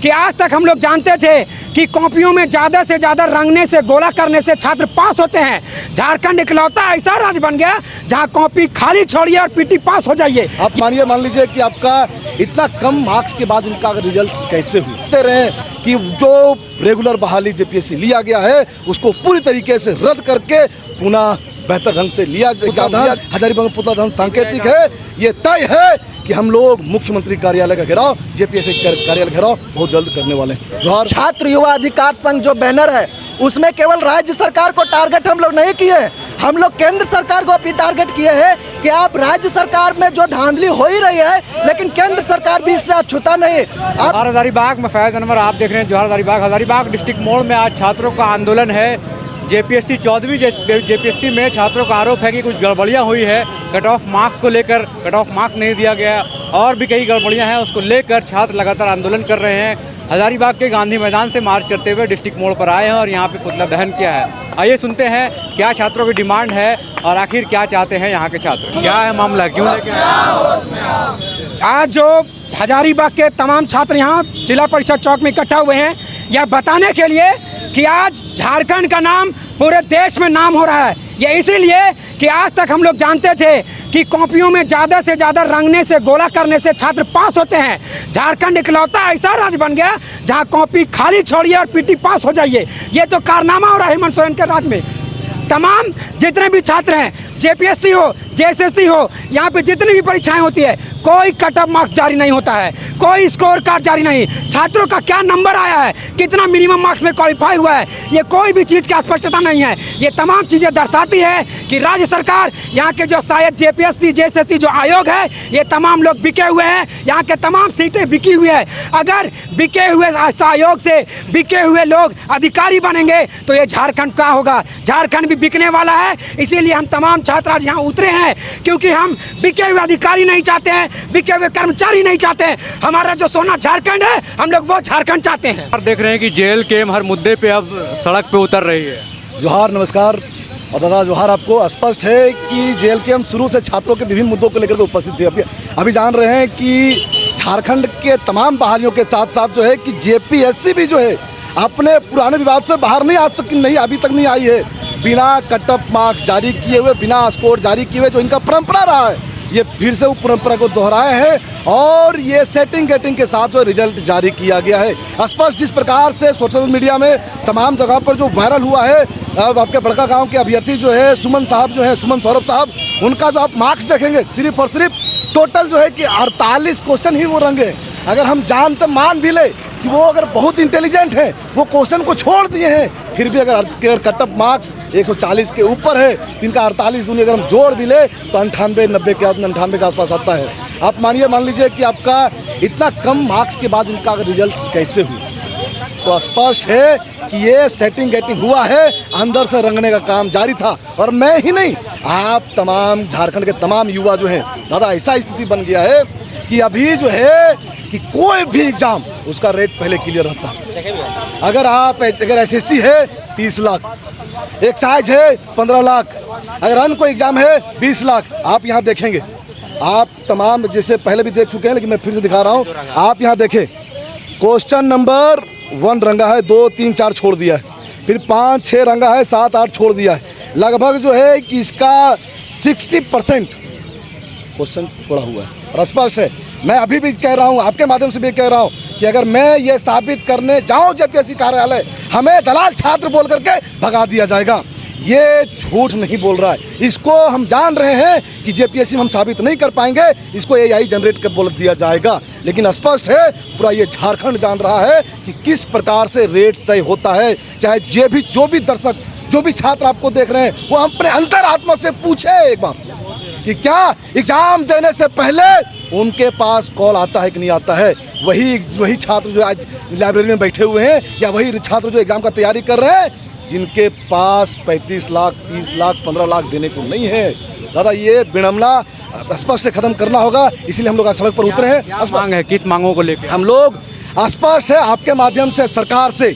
कि आज तक हम लोग जानते थे कि कॉपियों में ज़्यादा से ज़्यादा रंगने से, गोला करने से छात्र पास होते हैं। झारखंड इकलौता ऐसा राज्य बन गया जहां कॉपी खाली छोड़िए और पीटी पास हो जाइए। आप मान लीजिए कि आपका इतना कम मार्क्स के बाद इनका रिजल्ट कैसे हुआ रहे कि जो रेगुलर बहाली जेपीएससी लिया गया है उसको पूरी तरीके से रद्द करके पुनः बेहतर ढंग से लिया हजारीबाग पुतला सांकेतिक है। ये तय है कि हम लोग मुख्यमंत्री कार्यालय का घेराव, जेपीएससी कार्यालय घेराव बहुत जल्द करने वाले हैं। जोहार। छात्र युवा अधिकार संघ जो बैनर है उसमें केवल राज्य सरकार को टारगेट हम लोग नहीं किए, हम लोग केंद्र सरकार को भी टारगेट किए हैं कि आप राज्य सरकार में जो धांधली हो ही रही है लेकिन केंद्र सरकार भी इससे अछूता नहीं। जोहार हजारीबाग में फैज अनवर आप देख रहे हैं। जोहार हजारीबाग डिस्ट्रिक्ट मोड़ में आज छात्रों का आंदोलन है। जेपीएससी 14वीं जेपीएससी में छात्रों का आरोप है कि कुछ गड़बड़ियां हुई है। कट ऑफ मार्क्स को लेकर कट ऑफ मार्क्स नहीं दिया गया और भी कई गड़बड़ियां हैं, उसको लेकर छात्र लगातार आंदोलन कर रहे हैं। हजारीबाग के गांधी मैदान से मार्च करते हुए डिस्ट्रिक्ट मोड़ पर आए हैं और यहाँ पे पुतला दहन किया है। आइए सुनते हैं क्या छात्रों की डिमांड है और आखिर क्या चाहते हैं यहाँ के छात्र। क्या है मामला, क्यों लेके आज जो हजारीबाग के तमाम छात्र यहाँ जिला परिषद चौक में इकट्ठा हुए हैं यह बताने के लिए कि आज झारखंड का नाम पूरे देश में नाम हो रहा है। ये इसीलिए कि आज तक हम लोग जानते थे कि कॉपियों में ज़्यादा से ज़्यादा रंगने से, गोला करने से छात्र पास होते हैं। झारखंड इकलौता ऐसा राज्य बन गया जहां कॉपी खाली छोड़िए और पीटी पास हो जाइए। ये तो कारनामा हो रहा है हेमंत सोरेन के राज में। तमाम जितने भी छात्र हैं, जेपीएससी हो, जेएसएससी हो, यहाँ पे जितनी भी परीक्षाएं होती है कोई कट ऑफ मार्क्स जारी नहीं होता है, कोई स्कोर कार्ड जारी नहीं। छात्रों का क्या नंबर आया है, कितना मिनिमम मार्क्स में क्वालिफाई हुआ है, ये कोई भी चीज़ की स्पष्टता नहीं है। ये तमाम चीज़ें दर्शाती है कि राज्य सरकार, यहाँ के जो शायद जेपीएससी जेएसएससी जो आयोग है, ये तमाम लोग बिके हुए हैं। यहाँ के तमाम सीटें बिकी हुई है। अगर बिके हुए आयोग से बिके हुए लोग अधिकारी बनेंगे तो ये झारखंड का होगा। झारखंड भी बिकने वाला है। इसीलिए हम तमाम छात्र आज यहाँ उतरे हैं क्योंकि हम बिके हुए अधिकारी नहीं चाहते हैं, बिके हुए कर्मचारी नहीं चाहते हैं। हमारा जो सोना झारखंड है, हम लोग वो झारखंड चाहते हैं। और देख रहे हैं कि जेल के हर मुद्दे पे अब सड़क पे उतर रही है। जोहार, नमस्कार और दादा जोहार। आपको स्पष्ट है कि जेल के हम शुरू से छात्रों के विभिन्न मुद्दों को लेकर के उपस्थित थे। अभी जान रहे हैं कि झारखंड के तमाम बहालियों के साथ साथ जो है कि जेपीएससी भी जो है अपने पुराने विवाद से बाहर नहीं आ सकी, नहीं अभी तक नहीं आई है। बिना कट ऑफ मार्क्स जारी किए हुए, बिना स्कोर जारी किए हुए जो इनका परंपरा रहा है, ये फिर से वो परंपरा को दोहराए हैं और ये सेटिंग गेटिंग के साथ जो रिजल्ट जारी किया गया है। स्पष्ट जिस प्रकार से सोशल मीडिया में तमाम जगह पर जो वायरल हुआ है, अब आपके बड़का गांव के अभ्यर्थी जो है सुमन साहब जो है, सुमन सौरभ साहब, उनका जो आप मार्क्स देखेंगे सिर्फ और सिर्फ टोटल जो है कि 48 क्वेश्चन ही वो रंगे। अगर हम जानते मान भी ले कि वो अगर बहुत इंटेलिजेंट है, वो क्वेश्चन को छोड़ दिए हैं, फिर भी अगर कट ऑफ मार्क्स 140 के ऊपर है, इनका 48 अगर हम जोड़ भी ले तो 98 के आसपास आता है। आप मान लीजिए कि आपका इतना कम मार्क्स के बाद इनका रिजल्ट कैसे हुआ, तो स्पष्ट है कि ये सेटिंग गेटिंग हुआ है, अंदर से रंगने का काम जारी था। और मैं ही नहीं, आप तमाम झारखंड के तमाम युवा जो हैं, दादा ऐसा स्थिति बन गया है कि अभी जो है कि कोई भी एग्जाम उसका रेट पहले क्लियर रहता है। अगर एसएससी है 30 लाख, एक्साइज है 15 लाख, अगर अन्य कोई एग्जाम है 20 लाख। आप यहाँ देखेंगे, आप तमाम जैसे पहले भी देख चुके हैं लेकिन मैं फिर से दिखा रहा हूँ। आप यहाँ देखें, क्वेश्चन नंबर 1 रंगा है, 2, 3, 4 छोड़ दिया है, फिर 5, 6 रंगा है, 7, 8 छोड़ दिया है। लगभग जो है कि इसका 60% क्वेश्चन छोड़ा हुआ है। और स्पष्ट है, मैं अभी भी कह रहा हूँ, आपके माध्यम से भी कह रहा हूँ कि अगर मैं ये साबित करने जाऊँ जेपीएससी कार्यालय, हमें दलाल छात्र बोल करके भगा दिया जाएगा। ये झूठ नहीं बोल रहा है, इसको हम जान रहे हैं कि जेपीएससी में हम साबित नहीं कर पाएंगे, इसको एआई जनरेट कर बोल दिया जाएगा। लेकिन स्पष्ट है, पूरा ये झारखंड जान रहा है कि किस प्रकार से रेट तय होता है। चाहे जो भी दर्शक, जो भी छात्र आपको देख रहे हैं, वो अपने अंतरात्मा से पूछे एक बार कि क्या एग्जाम देने से पहले उनके पास कॉल आता है कि नहीं आता है। वही छात्र जो आज लाइब्रेरी में बैठे हुए हैं, या वही छात्र जो एग्जाम का तैयारी कर रहे हैं, जिनके पास 35 लाख, 30 लाख, 15 लाख देने को नहीं है। दादा ये विडंबना स्पष्ट खत्म करना होगा, इसीलिए हम लोग आज सड़क पर उतरे हैं। मांग है, किस मांगों को लेकर हम लोग स्पष्ट है आपके माध्यम से सरकार से,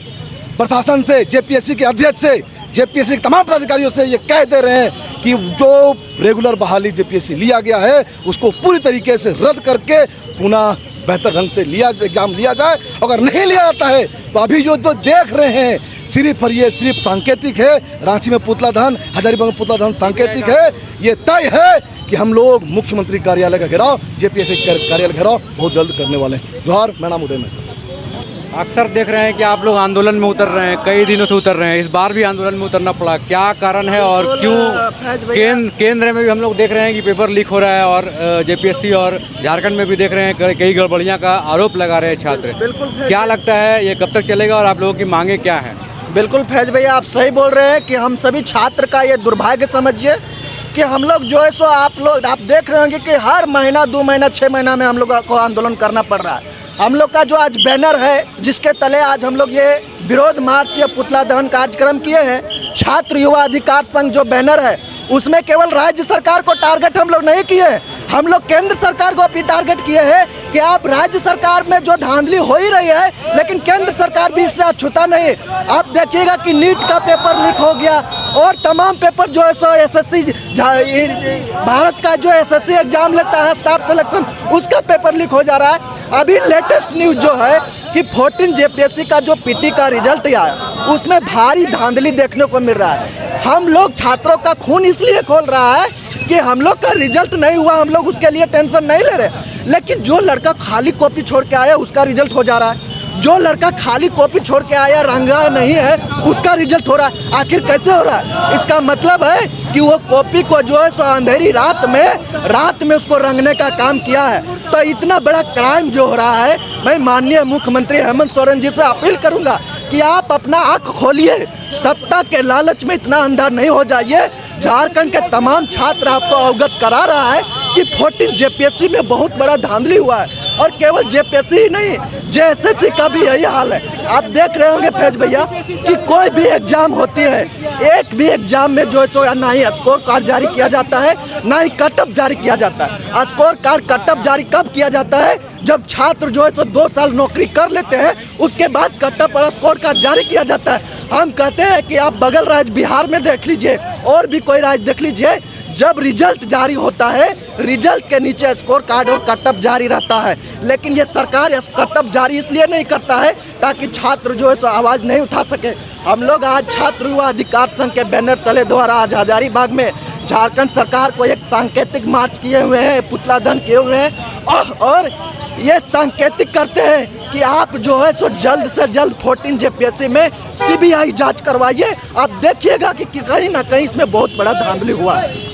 प्रशासन से, जेपीएससी के अध्यक्ष से, जेपीएससी के तमाम पदाधिकारियों से ये कह दे रहे हैं कि जो रेगुलर बहाली जेपीएससी लिया गया है उसको पूरी तरीके से रद्द करके पुनः बेहतर ढंग से एग्जाम लिया जाए। अगर नहीं लिया जाता है तो अभी जो देख रहे हैं सिर्फ और ये सिर्फ सांकेतिक है। रांची में पुतला दहन, हजारीबाग में पुतला दहन सांकेतिक है। ये तय है कि हम लोग मुख्यमंत्री कार्यालय का घेराव, जेपीएससी कार्यालय घेराव बहुत जल्द करने वाले हैं। जोहार, मेरा नाम उदय मेहता। अक्सर देख रहे हैं कि आप लोग आंदोलन में उतर रहे हैं, कई दिनों से उतर रहे हैं, इस बार भी आंदोलन में उतरना पड़ा, क्या कारण है और क्यों? केंद्र में भी हम लोग देख रहे हैं कि पेपर लीक हो रहा है और जेपीएससी और झारखंड में भी देख रहे हैं कई गड़बड़ियां का आरोप लगा रहे हैं छात्र। क्या लगता है ये कब तक चलेगा और आप लोगों की मांगे क्या हैं? बिल्कुल फैज भैया, आप सही बोल रहे हैं कि हम सभी छात्र का ये दुर्भाग्य समझिए कि हम लोग जो है सो आप देख रहे होंगे कि हर महीना 2 महीना 6 महीना में हम लोग को आंदोलन करना पड़ रहा है। हम लोग का जो आज बैनर है जिसके तले आज हम लोग ये विरोध मार्च या पुतला दहन कार्यक्रम किए हैं, छात्र युवा अधिकार संघ जो बैनर है उसमें केवल राज्य सरकार को टारगेट हम लोग नहीं किए हैं, हम लोग केंद्र सरकार को भी टारगेट किए हैं कि आप राज्य सरकार में जो धांधली हो ही रही है लेकिन केंद्र सरकार भी इससे अछूता नहीं। आप देखिएगा कि नीट का पेपर लीक हो गया और तमाम पेपर जो है सो एसएससी भारत का जो एसएससी एग्जाम लेता है स्टाफ सिलेक्शन, उसका पेपर लीक हो जा रहा है। अभी लेटेस्ट न्यूज़ जो है कि 14 जेपीएससी का जो पीटी का रिजल्ट आया उसमें भारी धांधली देखने को मिल रहा है। हम लोग छात्रों का खून इसलिए खोल रहा है कि हम लोग का रिजल्ट नहीं हुआ, हम लोग उसके लिए टेंशन नहीं ले रहे, लेकिन जो लड़का खाली कॉपी छोड़ के आया उसका रिजल्ट हो जा रहा है, जो लड़का खाली कॉपी छोड़ के आया रंगा नहीं है उसका रिजल्ट हो रहा है। आखिर कैसे हो रहा है? इसका मतलब है कि वो कॉपी को जो है सो अंधेरी रात में उसको रंगने का काम किया है। तो इतना बड़ा क्राइम जो हो रहा है, मैं माननीय मुख्यमंत्री हेमंत सोरेन जी से अपील करूंगा कि आप अपना आँख खोलिए, सत्ता के लालच में इतना अंधा नहीं हो जाइए। झारखंड के तमाम छात्र आपको अवगत करा रहा है कि 14 जेपीएससी में बहुत बड़ा धांधली हुआ है और केवल जेपीएससी ही नहीं, जेएसएससी का भी यही हाल है। आप देख रहे होंगे फैज भैया कि कोई भी एग्जाम होती है, एक भी एग्जाम में जो है सो ना ही स्कोर कार्ड जारी किया जाता है ना ही कटअप जारी किया जाता है। स्कोर कार्ड कटअप जारी कब किया जाता है? जब छात्र जो है सो 2 साल नौकरी कर लेते हैं उसके बाद कटअप और स्कोर कार्ड जारी किया जाता है। हम कहते हैं कि आप बगल राज्य बिहार में देख लीजिए और भी कोई राज्य देख लीजिए, जब रिजल्ट जारी होता है रिजल्ट के नीचे स्कोर कार्ड और कटअप जारी रहता है, लेकिन ये सरकार कटअप जारी इसलिए नहीं करता है ताकि छात्र जो है सो आवाज़ नहीं उठा सके। हम लोग आज छात्र युवा अधिकार संघ के बैनर तले द्वारा आज हजारीबाग में झारखंड सरकार को एक सांकेतिक मार्च किए हुए हैं, पुतला दहन किए हुए हैं और ये सांकेतिक करते हैं कि आप जो है सो जल्द से जल्द 14 जेपीएससी में सीबीआई जांच करवाइए। आप देखिएगा कि कहीं ना कहीं इसमें बहुत बड़ा धांधली हुआ है।